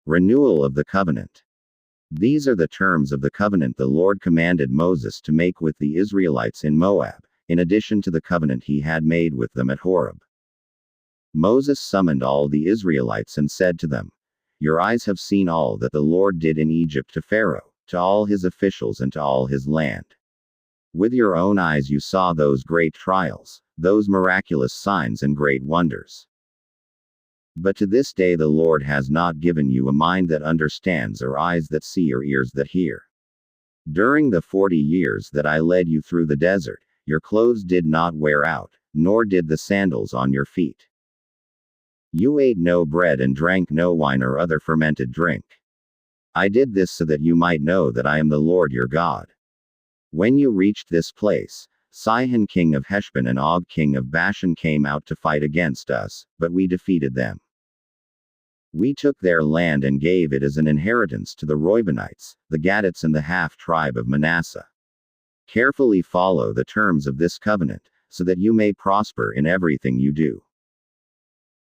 Renewal of the covenant. These are the terms of the covenant the Lord commanded Moses to make with the Israelites in Moab, in addition to the covenant he had made with them at Horeb. Moses summoned all the Israelites and said to them, "Your eyes have seen all that the Lord did in Egypt to Pharaoh, to all his officials and to all his land. With your own eyes you saw those great trials, those miraculous signs and great wonders. But to this day the Lord has not given you a mind that understands, or eyes that see, or ears that hear. During the 40 years that I led you through the desert, your clothes did not wear out, nor did the sandals on your feet. You ate no bread and drank no wine or other fermented drink. I did this so that you might know that I am the Lord your God. When you reached this place, Sihon king of Heshbon and Og king of Bashan came out to fight against us, but we defeated them. We took their land and gave it as an inheritance to the Reubenites, the Gadites and the half-tribe of Manasseh. Carefully follow the terms of this covenant, so that you may prosper in everything you do.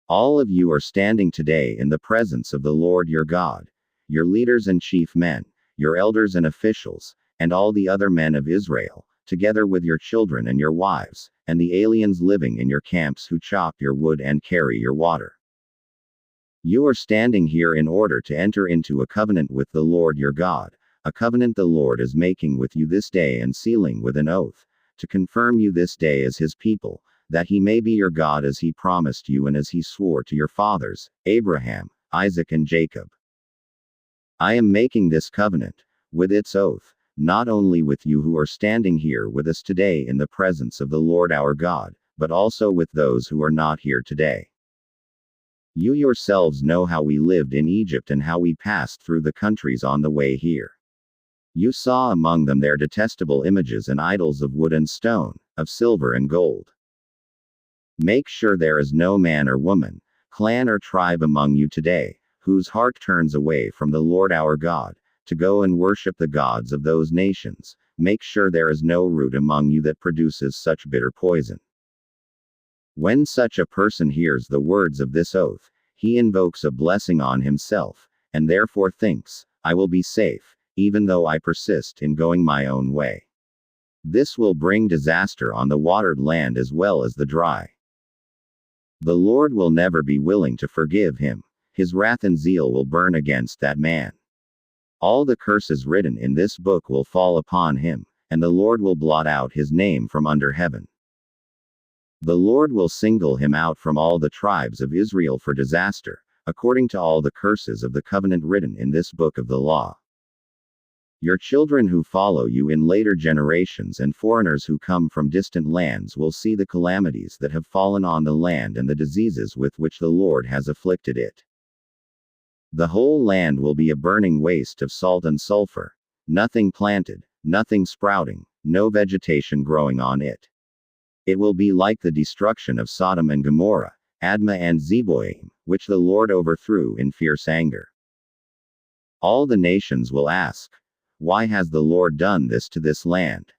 All of you are standing today in the presence of the Lord your God, your leaders and chief men, your elders and officials, and all the other men of Israel, together with your children and your wives, and the aliens living in your camps who chop your wood and carry your water. You are standing here in order to enter into a covenant with the Lord your God, a covenant the Lord is making with you this day and sealing with an oath, to confirm you this day as his people, that he may be your God as he promised you and as he swore to your fathers, Abraham, Isaac and Jacob. I am making this covenant, with its oath, not only with you who are standing here with us today in the presence of the Lord our God, but also with those who are not here today. You yourselves know how we lived in Egypt and how we passed through the countries on the way here. You saw among them their detestable images and idols of wood and stone, of silver and gold. Make sure there is no man or woman, clan or tribe among you today, whose heart turns away from the Lord our God, to go and worship the gods of those nations. Make sure there is no root among you that produces such bitter poison. When such a person hears the words of this oath, he invokes a blessing on himself, and therefore thinks, I will be safe, even though I persist in going my own way. This will bring disaster on the watered land as well as the dry. The Lord will never be willing to forgive him. His wrath and zeal will burn against that man. All the curses written in this book will fall upon him, and the Lord will blot out his name from under heaven. The Lord will single him out from all the tribes of Israel for disaster, according to all the curses of the covenant written in this book of the law. Your children who follow you in later generations and foreigners who come from distant lands will see the calamities that have fallen on the land and the diseases with which the Lord has afflicted it. The whole land will be a burning waste of salt and sulfur, nothing planted, nothing sprouting, no vegetation growing on it. It will be like the destruction of Sodom and Gomorrah, Admah and Zeboim, which the Lord overthrew in fierce anger. All the nations will ask, why has the Lord done this to this land?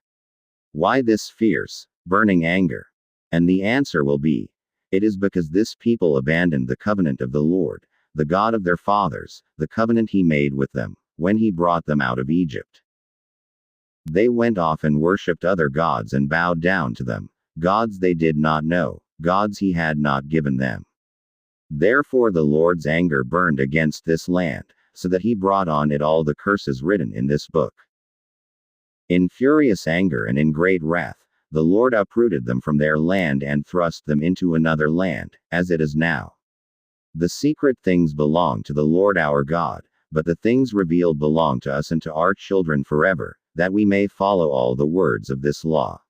Why this fierce, burning anger? And the answer will be, it is because this people abandoned the covenant of the Lord, the God of their fathers, the covenant he made with them, when he brought them out of Egypt. They went off and worshipped other gods and bowed down to them, gods they did not know, gods he had not given them. Therefore the Lord's anger burned against this land, so that he brought on it all the curses written in this book. In furious anger and in great wrath, the Lord uprooted them from their land and thrust them into another land, as it is now. The secret things belong to the Lord our God, but the things revealed belong to us and to our children forever, that we may follow all the words of this law.